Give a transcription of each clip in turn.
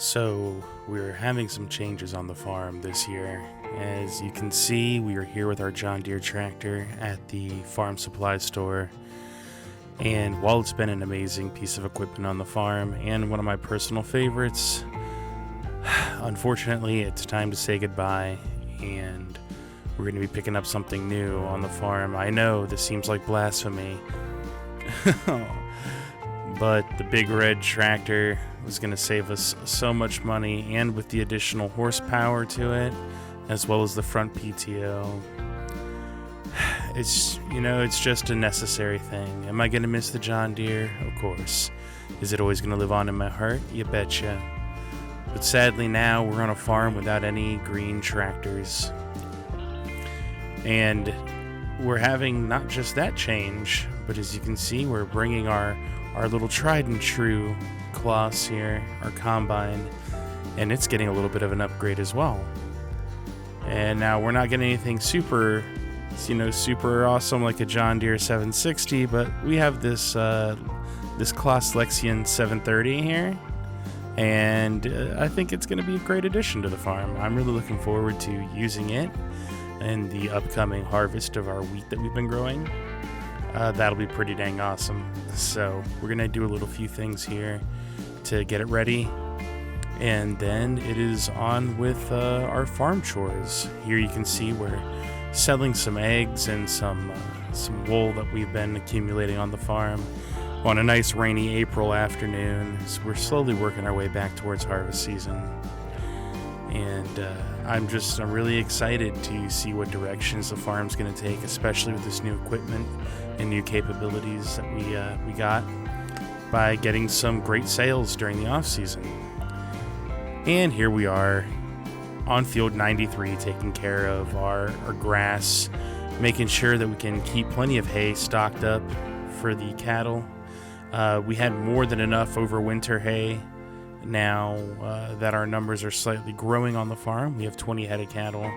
So, we're having some changes on the farm this year. As you can see, we are here with our John Deere tractor at the farm supply store. And while it's been an amazing piece of equipment on the farm and one of my personal favorites, unfortunately, it's time to say goodbye. And we're going to be picking up something new on the farm. I know this seems like blasphemy, but the big red tractor was going to save us so much money, and with the additional horsepower to it, as well as the front PTO, it's just a necessary thing. Am I going to miss the John Deere? Of course. Is it always going to live on in my heart? You betcha. But sadly now we're on a farm without any green tractors. And we're having not just that change, but as you can see, we're bringing our little tried and true Claas here, our combine, and it's getting a little bit of an upgrade as well. And now we're not getting anything super awesome like a John Deere 760, but we have this Claas Lexion 730 here, and I think it's going to be a great addition to the farm. I'm really looking forward to using it in the upcoming harvest of our wheat that we've been growing. That'll be pretty dang awesome. So we're gonna do a few things here to get it ready, and then it is on with our farm chores. Here you can see we're selling some eggs and some wool that we've been accumulating on the farm on a nice rainy April afternoon. So we're slowly working our way back towards harvest season, and I'm really excited to see what directions the farm's going to take, especially with this new equipment and new capabilities that we got by getting some great sales during the off season. And here we are on field 93, taking care of our grass, making sure that we can keep plenty of hay stocked up for the cattle. We had more than enough overwinter hay. Now that our numbers are slightly growing on the farm, we have 20 head of cattle.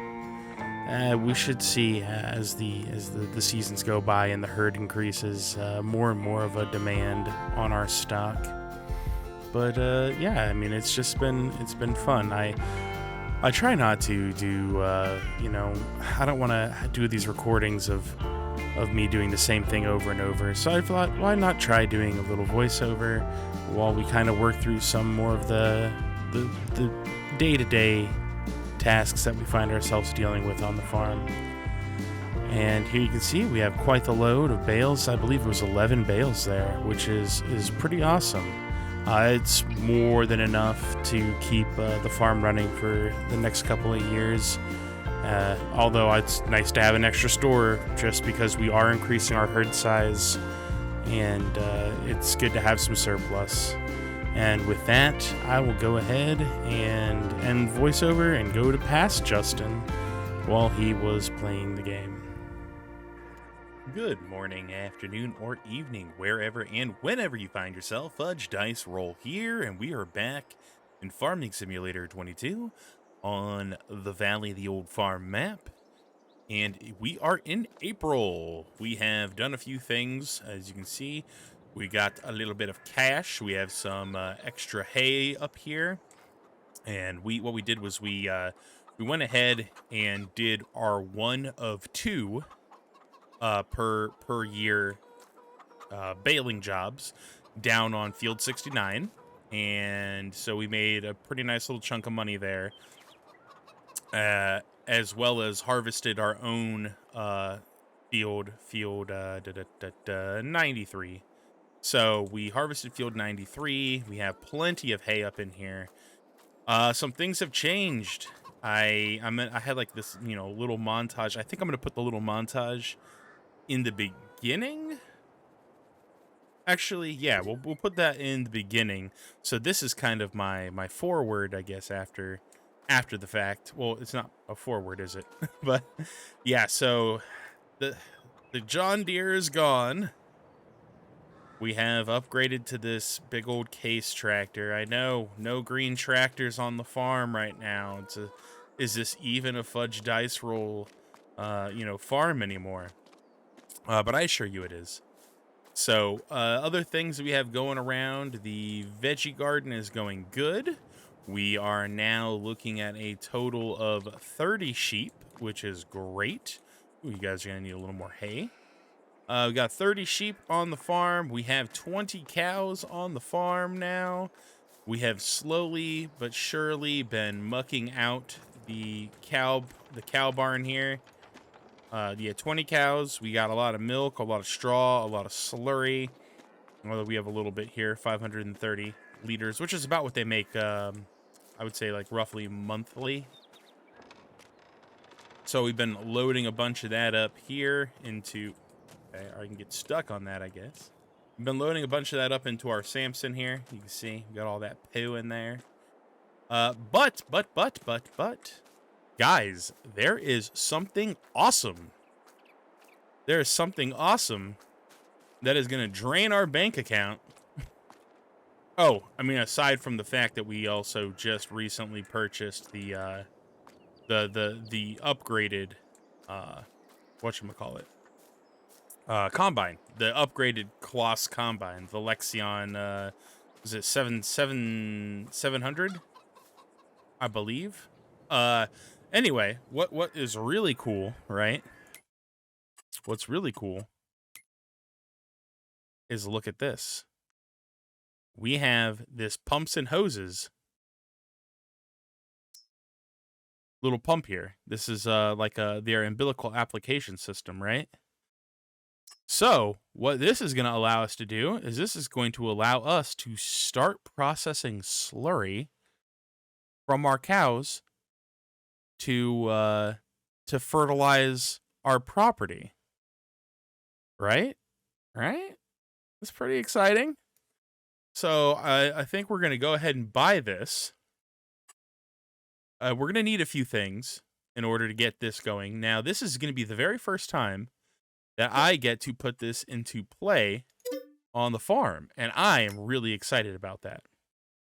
We should see as the seasons go by and the herd increases, more and more of a demand on our stock. But it's been fun. I try not to do I don't want to do these recordings of me doing the same thing over and over. So I thought, why not try doing a little voiceover while we kind of work through some more of the day-to-day tasks that we find ourselves dealing with on the farm. And here you can see we have quite the load of bales. I believe it was 11 bales there, which is pretty awesome. It's more than enough to keep the farm running for the next couple of years. Although it's nice to have an extra store just because we are increasing our herd size, and it's good to have some surplus. And with that, I will go ahead and end voiceover and go to past Justin while he was playing the game. Good morning, afternoon, or evening, wherever and whenever you find yourself. Fudge Dice Roll here, and we are back in Farming Simulator 22 on the Valley of the Old Farm map. And we are in April. We have done a few things, as you can see. We got a little bit of cash. We have some extra hay up here. And what we did was we went ahead and did our 1 of 2 per year baling jobs down on field 69, and so we made a pretty nice little chunk of money there, as well as harvested our own field 93. So we harvested field 93. We have plenty of hay up in here. Some things have changed. I had like this little montage. I think I'm gonna put the little montage in the beginning. Actually, yeah, we'll put that in the beginning. So this is kind of my forward, I guess, after the fact. Well, it's not a forward, is it? But yeah, so the John Deere is gone. We have upgraded to this big old case tractor. I know, no green tractors on the farm right now. Is this even a Fudge Dice Roll farm anymore? But I assure you it is. So, other things we have going around, the veggie garden is going good. We are now looking at a total of 30 sheep, which is great. Ooh, you guys are going to need a little more hay. We got 30 sheep on the farm. We have 20 cows on the farm now. We have slowly but surely been mucking out the cow barn here. Yeah, 20 cows. We got a lot of milk, a lot of straw, a lot of slurry. Although we have a little bit here, 530 liters, which is about what they make, I would say, like, roughly monthly. So we've been loading a bunch of that up here into... Okay, I can get stuck on that, I guess. We've been loading a bunch of that up into our Samson here. You can see, we got all that poo in there. But, guys, there is something awesome. There is something awesome that is going to drain our bank account. Oh, I mean, aside from the fact that we also just recently purchased the upgraded, whatchamacallit, combine, the upgraded Kloss combine, the Lexion, is it 700, I believe. Anyway, what is really cool, right? What's really cool is look at this. We have this pumps and hoses little pump here. This is like their umbilical application system, right? So what this is going to allow us to do is this is going to allow us to start processing slurry from our cows to fertilize our property. Right? Right? That's pretty exciting. So I think we're going to go ahead and buy this. We're going to need a few things in order to get this going. Now, this is going to be the very first time that I get to put this into play on the farm, and I am really excited about that.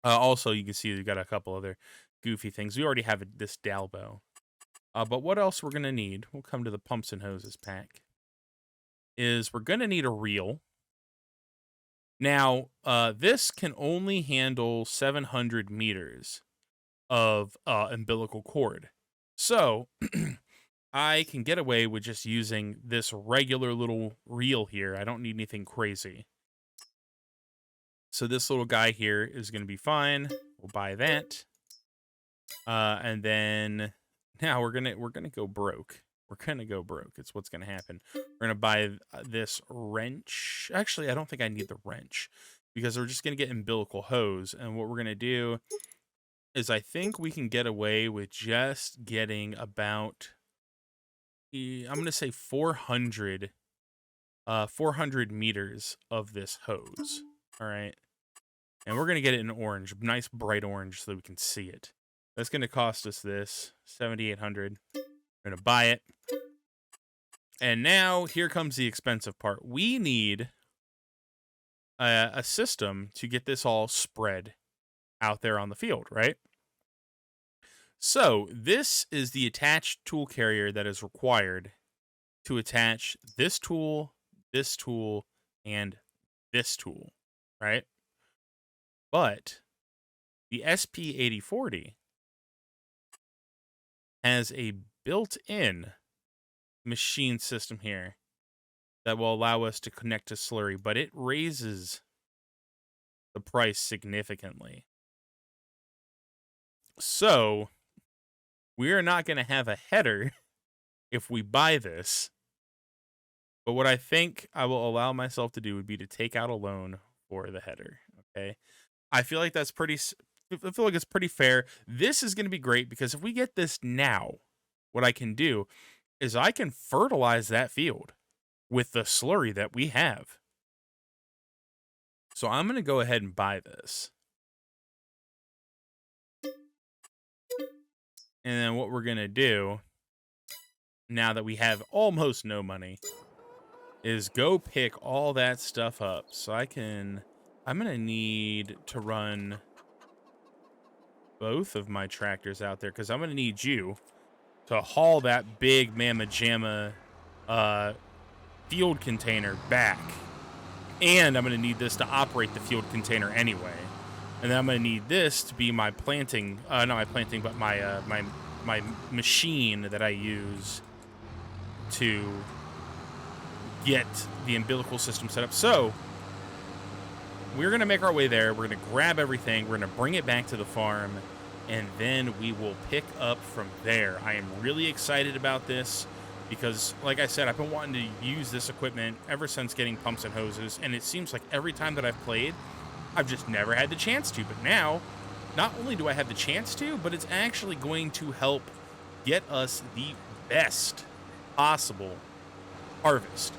Also, you can see we've got a couple other goofy things. We already have this Dalbo. But what else we're going to need, we'll come to the pumps and hoses pack, is we're going to need a reel. Now, this can only handle 700 meters of umbilical cord. So I can get away with just using this regular little reel here. I don't need anything crazy. So this little guy here is going to be fine. We'll buy that. And then now we're gonna go broke. We're gonna go broke. It's what's gonna happen. We're gonna buy this wrench. Actually, I don't think I need the wrench because we're just gonna get umbilical hose. And what we're gonna do is I think we can get away with just getting about, I'm going to say 400 meters of this hose. All right. And we're going to get it in orange, nice bright orange so that we can see it. That's going to cost us this, 7,800. We're going to buy it. And now here comes the expensive part. We need a system to get this all spread out there on the field, right? So this is the attached tool carrier that is required to attach this tool, and this tool, right? But the SP8040 has a built-in machine system here that will allow us to connect to slurry, but it raises the price significantly. So we are not going to have a header if we buy this. But what I think I will allow myself to do would be to take out a loan for the header. Okay. I feel like that's I feel like it's pretty fair. This is going to be great because if we get this now, what I can do is I can fertilize that field with the slurry that we have. So I'm going to go ahead and buy this. And then what we're going to do, now that we have almost no money, is go pick all that stuff up. So I'm going to need to run both of my tractors out there because I'm going to need you to haul that big mamma jamma field container back. And I'm going to need this to operate the field container anyway. And then I'm gonna need this to be my planting, not my planting, but my machine that I use to get the umbilical system set up. So we're gonna make our way there. We're gonna grab everything. We're gonna bring it back to the farm, and then we will pick up from there. I am really excited about this because, like I said, I've been wanting to use this equipment ever since getting pumps and hoses, and it seems like every time that I've played, I've just never had the chance to. But now, not only do I have the chance to, but it's actually going to help get us the best possible harvest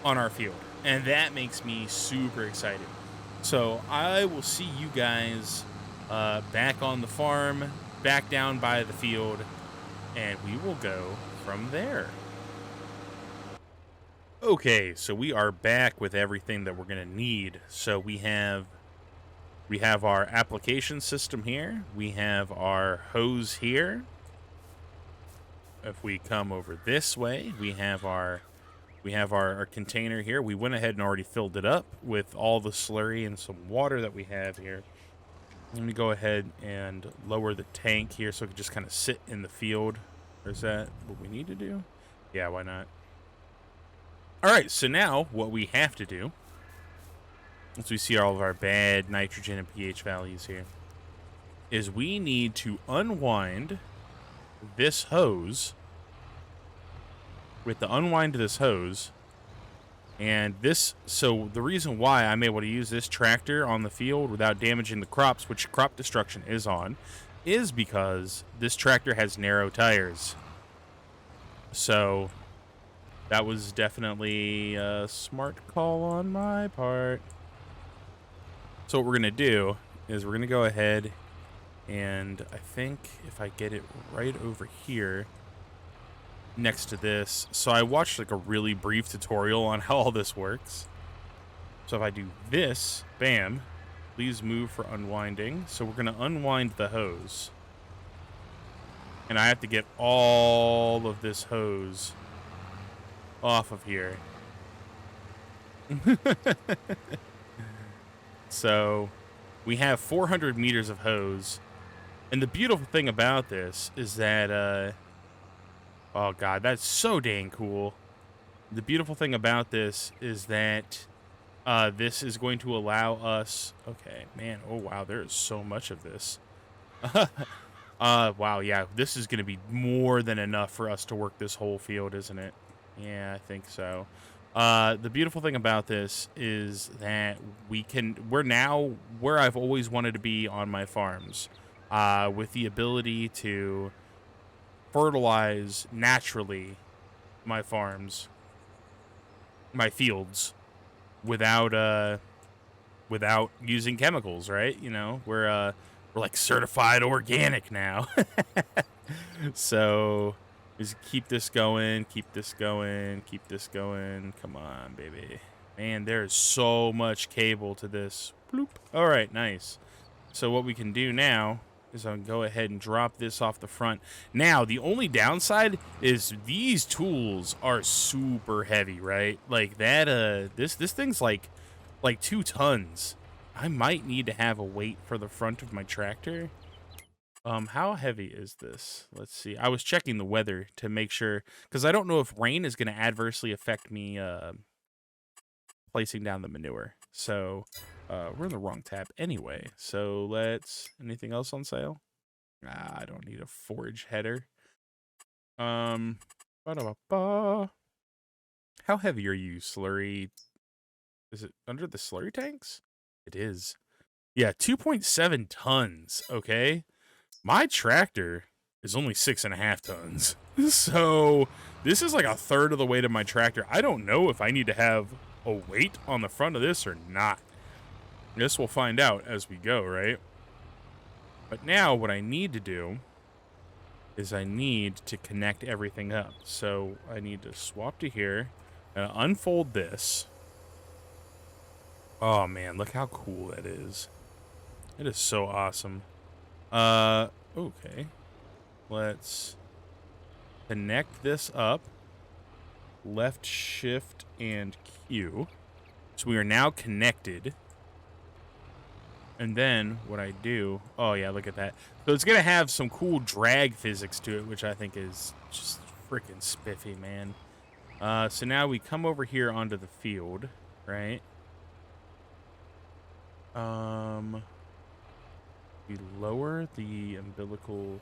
on our field. And that makes me super excited. So I will see you guys back on the farm, back down by the field, and we will go from there. Okay, so we are back with everything that we're going to need. So we have our application system here. We have our hose here. If we come over this way, we have our container here. We went ahead and already filled it up with all the slurry and some water that we have here. Let me go ahead and lower the tank here so it can just kind of sit in the field. Or is that what we need to do? Yeah, why not? All right, so now what we have to do, as we see all of our bad nitrogen and pH values here, is we need to unwind this hose. With the unwind to this hose, and this, so the reason why I'm able to use this tractor on the field without damaging the crops, which crop destruction is on, is because this tractor has narrow tires. So that was definitely a smart call on my part. So what we're gonna do is we're gonna go ahead, and I think if I get it right over here next to this. So I watched like a really brief tutorial on how all this works. So if I do this, bam, please move for unwinding. So we're going to unwind the hose. And I have to get all of this hose off of here. So we have 400 meters of hose. And the beautiful thing about this is that, oh god, that's so dang cool. The beautiful thing about this is that this is going to allow us... Okay, man, oh wow, there is so much of this. Wow, yeah, this is going to be more than enough for us to work this whole field, isn't it? Yeah, I think so. The beautiful thing about this is that we're now where I've always wanted to be on my farms, with the ability to fertilize naturally my farms, my fields, without using chemicals, right? You know, we're like certified organic now. So just keep this going, keep this going, keep this going. Come on, baby. Man, there's so much cable to this. Bloop. All right, nice. So what we can do now is I'll go ahead and drop this off the front. Now, the only downside is these tools are super heavy, right? Like that, this thing's like 2 tons. I might need to have a weight for the front of my tractor. How heavy is this? Let's see. I was checking the weather to make sure, because I don't know if rain is going to adversely affect me placing down the manure. So we're in the wrong tab anyway. So anything else on sale? I don't need a forage header. Ba-da-ba-ba. How heavy are you, slurry? Is it under the slurry tanks? It is. Yeah, 2.7 tons, okay? My tractor is only 6.5 tons. So this is like a third of the weight of my tractor. I don't know if I need to have a weight on the front of this or not. I guess we'll find out as we go, right? But now what I need to do is I need to connect everything up. So I need to swap to here and unfold this. Oh man, look how cool that is. It is so awesome. Okay. Let's connect this up. Left shift and Q. So we are now connected. And then what I do, oh yeah, look at that. So it's gonna have some cool drag physics to it, which I think is just freaking spiffy, man. So now we come over here onto the field, right? We lower the umbilical.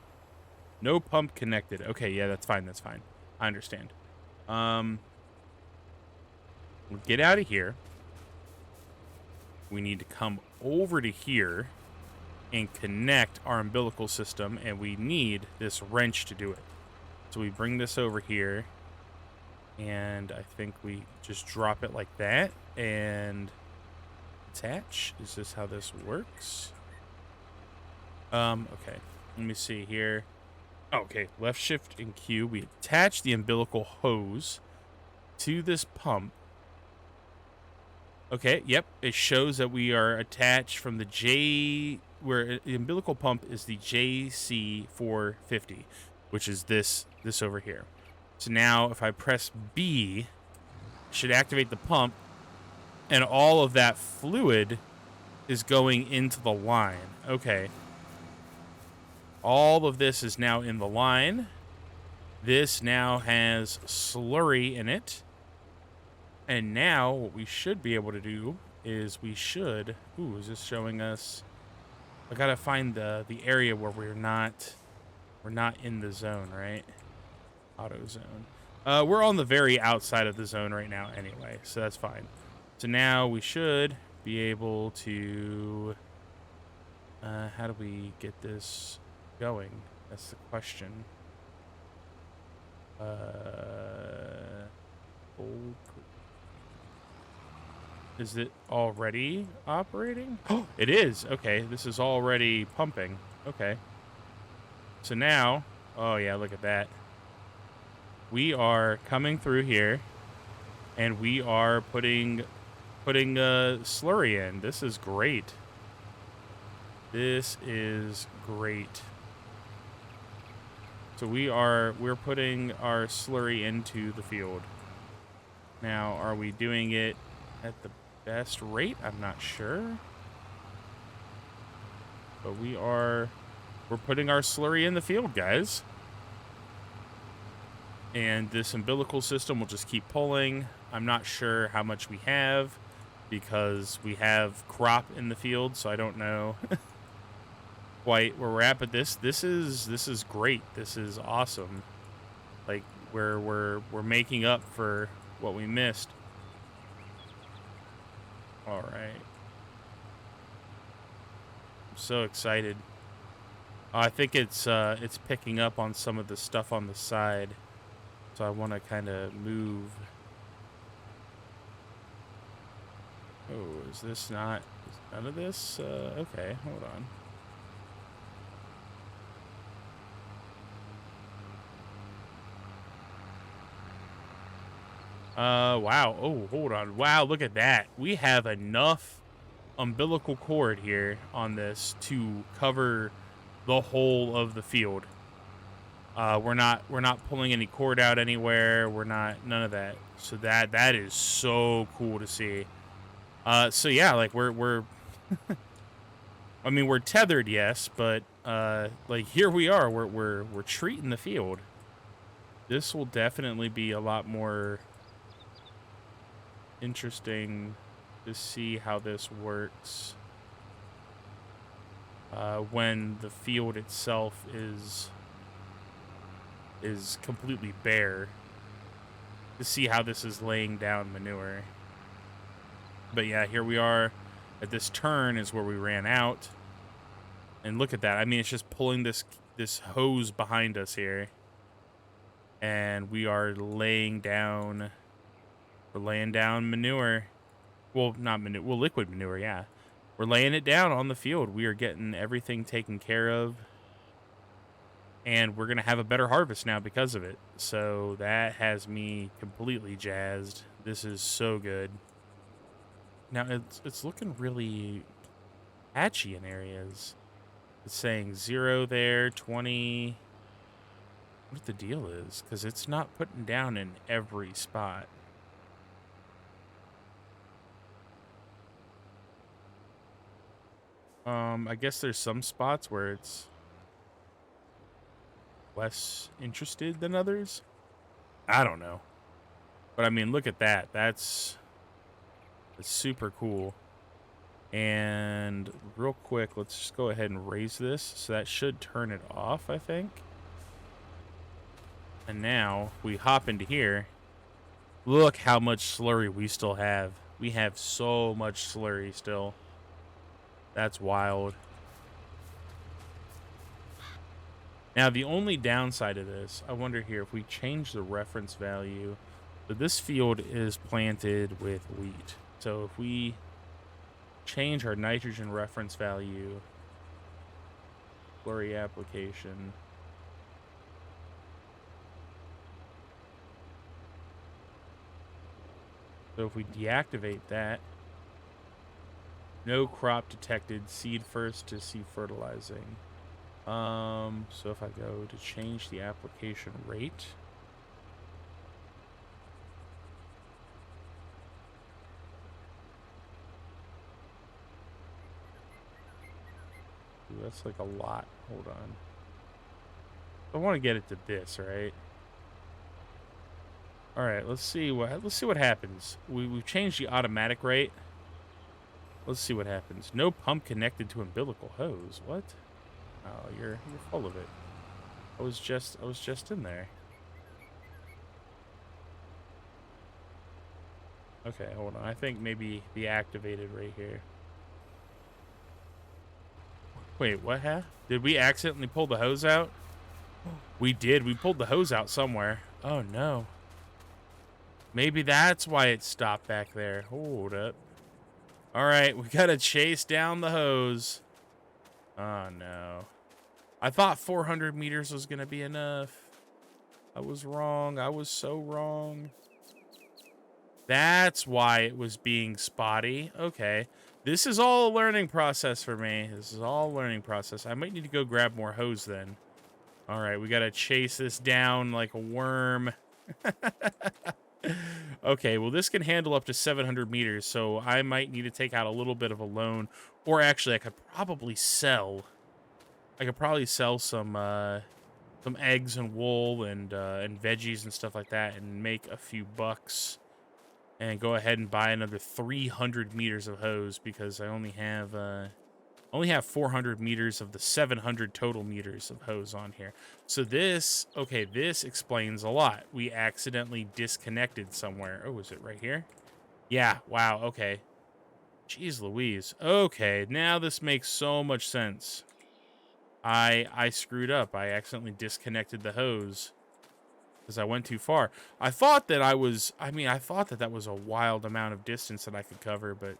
No pump connected. Okay, yeah, that's fine. That's fine. I understand. We'll get out of here. We need to come over to here and connect our umbilical system, and we need this wrench to do it. So we bring this over here, and I think we just drop it like that and attach. Is this how this works? Okay. Let me see here. Okay, left shift and Q. We attach the umbilical hose to this pump. Okay, yep. It shows that we are attached from the J, where the umbilical pump is the JC450, which is this over here. So now if I press B, it should activate the pump, and all of that fluid is going into the line. Okay. All of this is now in the line. This now has slurry in it. And now what we should be able to do is we should... Ooh, is this showing us... I gotta find the area where we're not in the zone, right? Auto zone. We're on the very outside of the zone right now anyway, so that's fine. So now we should be able to... how do we get this going? That's the question. Is it already operating? Oh, it is. Okay, this is already pumping. Okay. So now, oh yeah, look at that. We are coming through here, and we are putting slurry in. This is great. This is great. So we're putting our slurry into the field. Now, are we doing it at the best rate? I'm not sure. But we're putting our slurry in the field, guys. And this umbilical system will just keep pulling. I'm not sure how much we have because we have crop in the field, so I don't know quite where we're at, but this is great. This is awesome. Like we're making up for what we missed. All right. I'm so excited. I think it's picking up on some of the stuff on the side. So I want to kind of move. Oh, is this not... Is none of this? Okay, hold on. Wow. Oh, hold on. Wow, look at that. We have enough umbilical cord here on this to cover the whole of the field. We're not pulling any cord out anywhere. None of that. So that is so cool to see. So yeah, like we're I mean, we're tethered, yes, but like here we are. We're treating the field. This will definitely be a lot more interesting to see how this works when the field itself is completely bare, to see how this is laying down manure. But yeah, here we are at this turn is where we ran out. And look at that. I mean, it's just pulling this hose behind us here. And we are laying down manure. Well, not manure, well, liquid manure, yeah. We're laying it down on the field. We are getting everything taken care of. And we're going to have a better harvest now because of it. So that has me completely jazzed. This is so good. Now, it's looking really patchy in areas. It's saying 0 there, 20. What the deal is? Because it's not putting down in every spot. I guess there's some spots where it's less interested than others. I don't know. But I mean, look at that. That's super cool. And real quick, let's just go ahead and raise this. So that should turn it off, I think. And now we hop into here. Look how much slurry we still have. We have so much slurry still. That's wild. Now, the only downside of this, I wonder here, if we change the reference value, so this field is planted with wheat. So if we change our nitrogen reference value, slurry application, so if we deactivate that, no crop detected, seed first to seed fertilizing. So if I go to change the application rate, ooh, that's like a lot. Hold on. I want to get it to this, right? All right, let's see what happens. We've changed the automatic rate. Let's see what happens. No pump connected to umbilical hose. What? Oh, you're full of it. I was just in there. Okay, hold on. I think maybe deactivated right here. Wait, what did we accidentally pull the hose out? We did. We pulled the hose out somewhere. Oh no. Maybe that's why it stopped back there. Hold up. All right, we gotta chase down the hose. Oh no. I thought 400 meters was gonna be enough. I was wrong. I was so wrong. That's why it was being spotty. Okay. This is all a learning process for me. This is all a learning process. I might need to go grab more hose then. All right, we got to chase this down like a worm. Okay, well, this can handle up to 700 meters, so I might need to take out a little bit of a loan. Or actually, I could probably sell. I could probably sell some eggs and wool and veggies and stuff like that and make a few bucks. And go ahead and buy another 300 meters of hose because I only have 400 meters of the 700 total meters of hose on here. So this explains a lot. We accidentally disconnected somewhere. Oh, is it right here? Yeah, wow, okay. Jeez Louise. Okay, now this makes so much sense. I screwed up. I accidentally disconnected the hose because I went too far. I thought that I thought that was a wild amount of distance that I could cover, but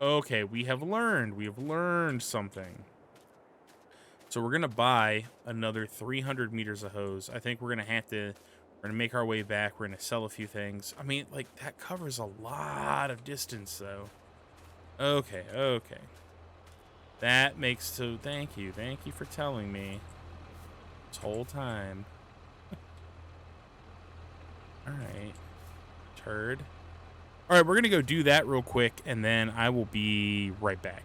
okay, we have learned. We have learned something. So we're going to buy another 300 meters of hose. I think we're going to make our way back. We're going to sell a few things. I mean, like, that covers a lot of distance, though. Okay, okay. That makes, so thank you. Thank you for telling me this whole time. All right. Turd. All right, we're going to go do that real quick, and then I will be right back.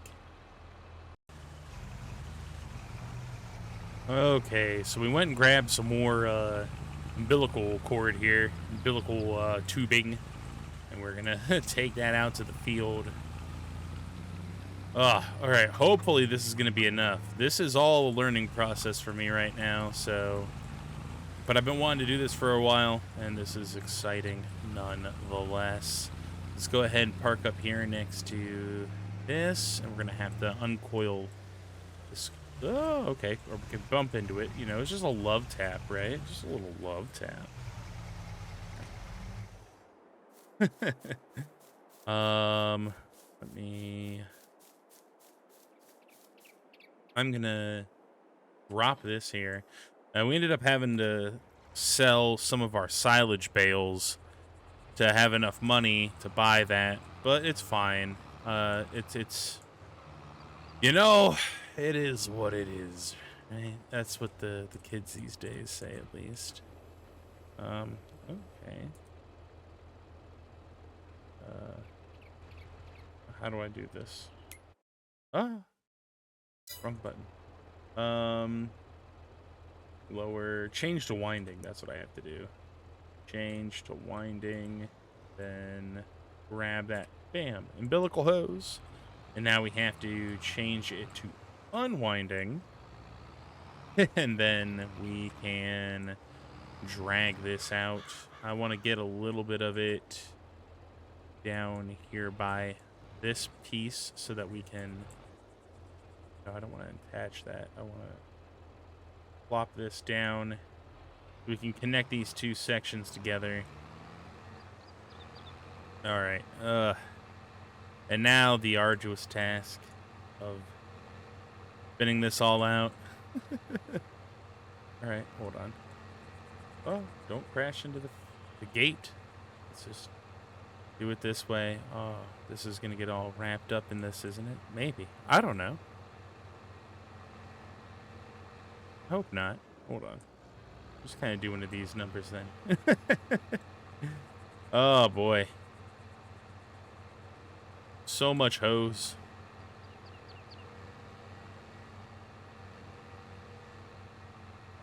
Okay, so we went and grabbed some more umbilical cord here, umbilical tubing, and we're going to take that out to the field. All right, hopefully this is going to be enough. This is all a learning process for me right now, so... But I've been wanting to do this for a while, and this is exciting nonetheless. Let's go ahead and park up here next to this, and we're going to have to uncoil this. Oh, okay. Or we can bump into it. You know, it's just a love tap, right? Just a little love tap. Let me... I'm going to drop this here. We ended up having to sell some of our silage bales to have enough money to buy that, but it's fine. It's you know, it is what it is, right? That's what the kids these days say, at least. Okay. How do I do this? Ah. Wrong button. Lower, change to winding. That's what I have to do. Change to winding, then grab that. Bam, umbilical hose. And now we have to change it to unwinding. And then we can drag this out. I want to get a little bit of it down here by this piece so that we can... No, I don't want to attach that. I want to plop this down. We can connect these two sections together. All right. And now the arduous task of spinning this all out. All right, hold on. Oh, don't crash into the gate. Let's just do it this way. Oh, this is going to get all wrapped up in this, isn't it? Maybe. I don't know. Hope not. Hold on. Just kind of do one of these numbers then. Oh, boy. So much hose.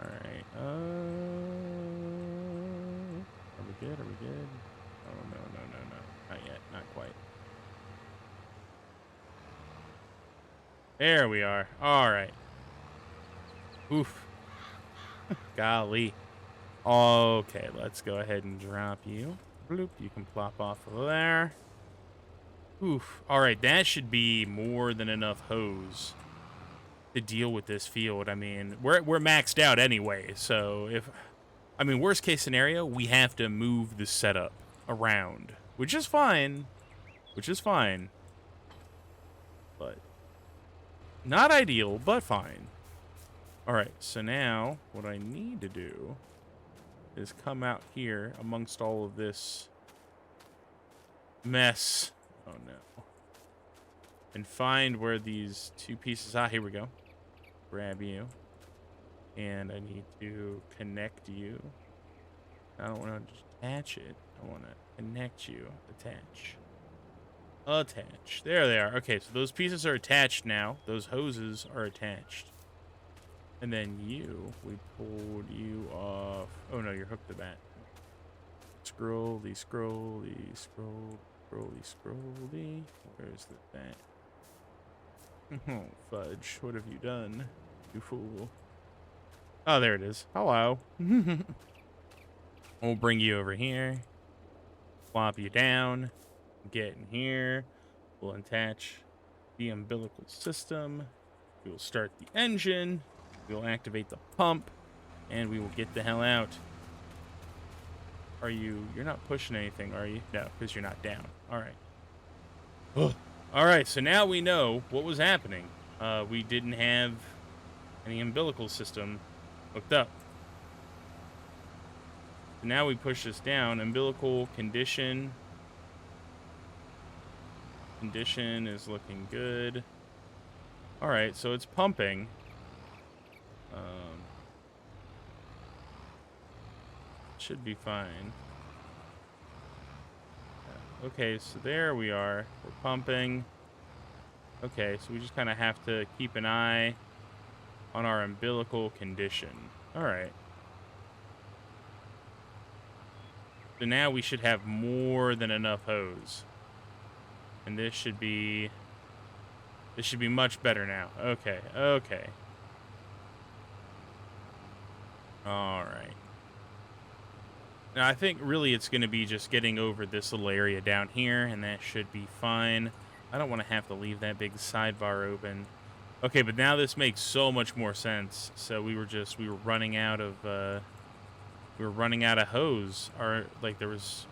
All right. Are we good? Are we good? Oh, no. Not yet. Not quite. There we are. All right. Oof. Golly. Okay, let's go ahead and drop you. Bloop. You can plop off of there. Oof. All right, that should be more than enough hose to deal with this field. I mean, we're maxed out anyway, so worst case scenario, we have to move the setup around, which is fine. But not ideal, but fine. All right, so now what I need to do is come out here amongst all of this mess. Oh, no. And find where these two pieces... Ah, here we go. Grab you. And I need to connect you. I don't want to just attach it. I want to connect you. Attach. Attach. There they are. Okay, so those pieces are attached now. Those hoses are attached. And then we pulled you off. Oh, no, you're hooked to that. Scrolly. Where's the bat? Oh, fudge. What have you done, you fool? Oh, there it is. Hello. We'll bring you over here. Plop you down. Get in here. We'll attach the umbilical system. We will start the engine. We'll activate the pump. And we will get the hell out. You're not pushing anything, are you? No, because you're not down. All right. All right, so now we know what was happening. We didn't have any umbilical system hooked up. So now we push this down. Umbilical condition. Condition is looking good. All right, so it's pumping. Should be fine. Okay, so there we are. We're pumping. Okay, so we just kind of have to keep an eye on our umbilical condition. All right. So now we should have more than enough hose. And this should be much better now. Okay. All right. Now, I think really it's going to be just getting over this little area down here, and that should be fine. I don't want to have to leave that big sidebar open. Okay, but now this makes so much more sense. So we were running out of hose, or like there was,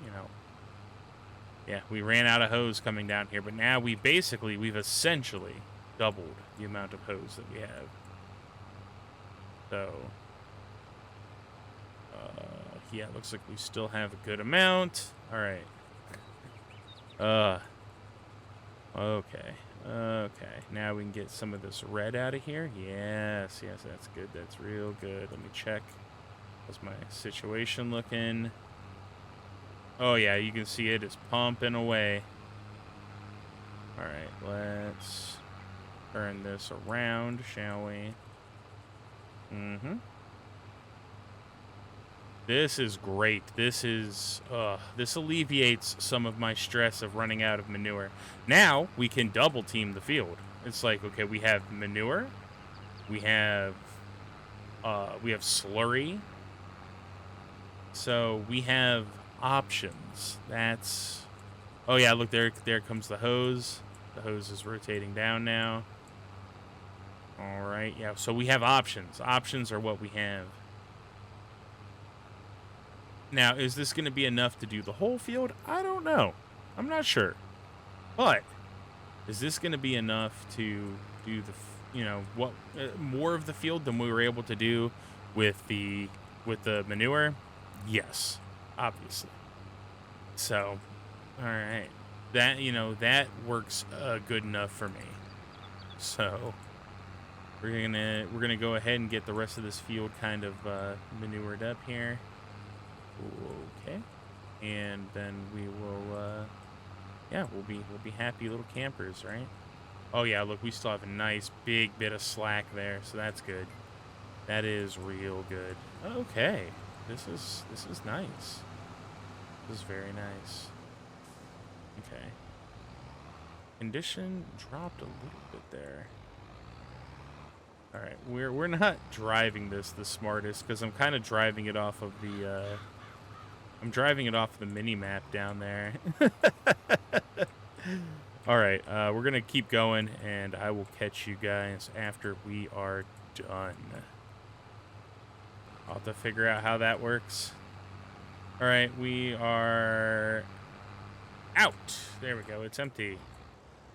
yeah, we ran out of hose coming down here, but now we've essentially doubled the amount of hose that we have. So, yeah, it looks like we still have a good amount. All right. Okay. Now we can get some of this red out of here. Yes, that's good. That's real good. Let me check. How's my situation looking? Oh, yeah, you can see it is pumping away. All right, let's turn this around, shall we? Mm-hmm. This is great. This alleviates some of my stress of running out of manure. Now we can double team the field. It's like, okay, we have manure, we have slurry, so we have options. That's, oh yeah, look, there comes the hose. The hose is rotating down now. All right, yeah, so we have options. Options are what we have. Now, is this going to be enough to do the whole field? I don't know. I'm not sure. But is this going to be enough to do more of the field than we were able to do with the manure? Yes, obviously. So, all right. That works good enough for me. So, we're going to go ahead and get the rest of this field kind of manured up here. Okay, and then we will, we'll be happy little campers, right? Oh yeah, look, we still have a nice big bit of slack there, so that's good. That is real good. Okay, this is nice. This is very nice. Okay, condition dropped a little bit there. All right, we're not driving this the smartest because I'm kind of driving it off of the. I'm driving it off the mini-map down there. All right, we're going to keep going, and I will catch you guys after we are done. I'll have to figure out how that works. All right, we are out. There we go. It's empty.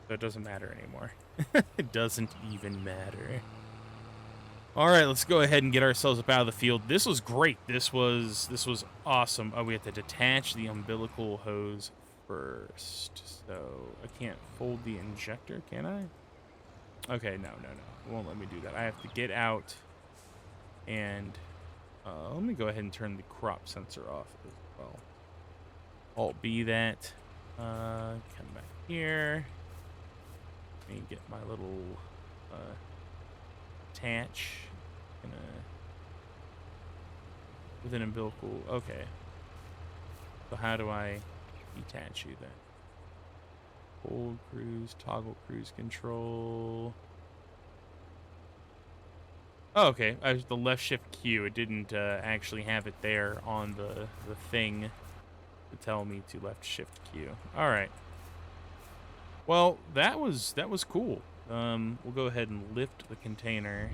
So it doesn't matter anymore. It doesn't even matter. All right, let's go ahead and get ourselves up out of the field. This was great. This was awesome. Oh, we have to detach the umbilical hose first. So I can't fold the injector, can I? Okay, no. It won't let me do that. I have to get out and let me go ahead and turn the crop sensor off as well. Alt B that. Come back here. Let me get my little attach with an umbilical. Okay. So how do I detach you then? Hold cruise, toggle cruise control. Oh, okay. The left shift Q. It didn't actually have it there on the thing to tell me to left shift Q. All right. Well, that was cool. We'll go ahead and lift the container,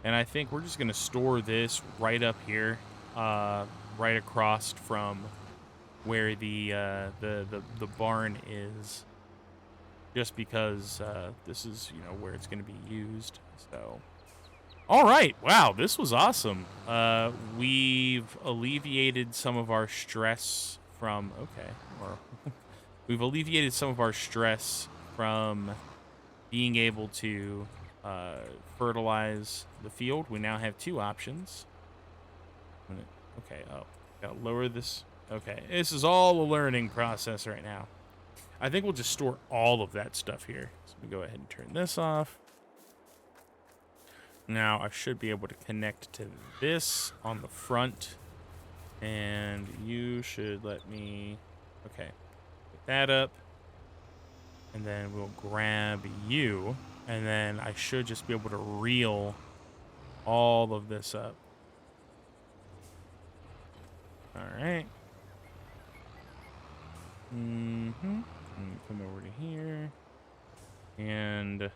and I think we're just gonna store this right up here, right across from where the barn is, just because this is where it's gonna be used. So, all right, wow, this was awesome. We've alleviated some of our stress from we've alleviated some of our stress from being able to fertilize the field. We now have two options. Okay, oh, gotta lower this. Okay, this is all a learning process right now. I think we'll just store all of that stuff here. So we go ahead and turn this off. Now I should be able to connect to this on the front. And you should let me, okay, put that up. And then we'll grab you, and then I should just be able to reel all of this up. All right. Come over to here. And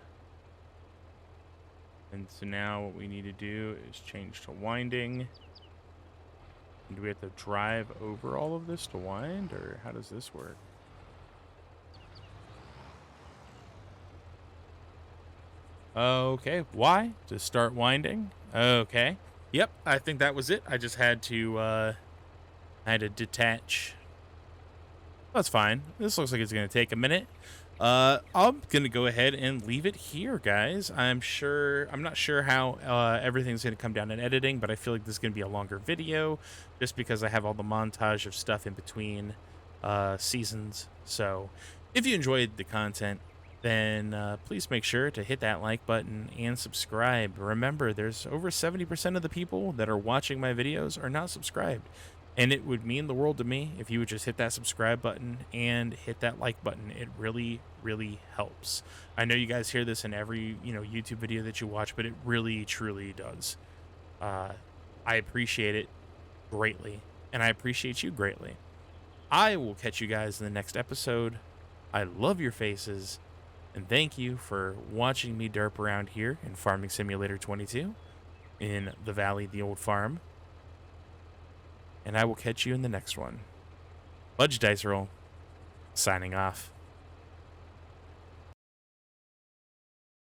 so now what we need to do is change to winding. And do we have to drive over all of this to wind, or how does this work? Okay, why? To start winding? Okay. Yep, I think that was it. I just had to detach. That's fine. This looks like it's going to take a minute. I'm going to go ahead and leave it here, guys. I'm not sure how everything's going to come down in editing, but I feel like this is going to be a longer video just because I have all the montage of stuff in between seasons. So if you enjoyed the content, then please make sure to hit that like button and subscribe. Remember, there's over 70% of the people that are watching my videos are not subscribed. And it would mean the world to me if you would just hit that subscribe button and hit that like button. It really, really helps. I know you guys hear this in every, YouTube video that you watch, but it really, truly does. Uh, I appreciate it greatly, and I appreciate you greatly. I will catch you guys in the next episode. I love your faces, and thank you for watching me derp around here in Farming Simulator 22 in the Valley of the Old Farm. And I will catch you in the next one. Fudge Dice Roll, signing off.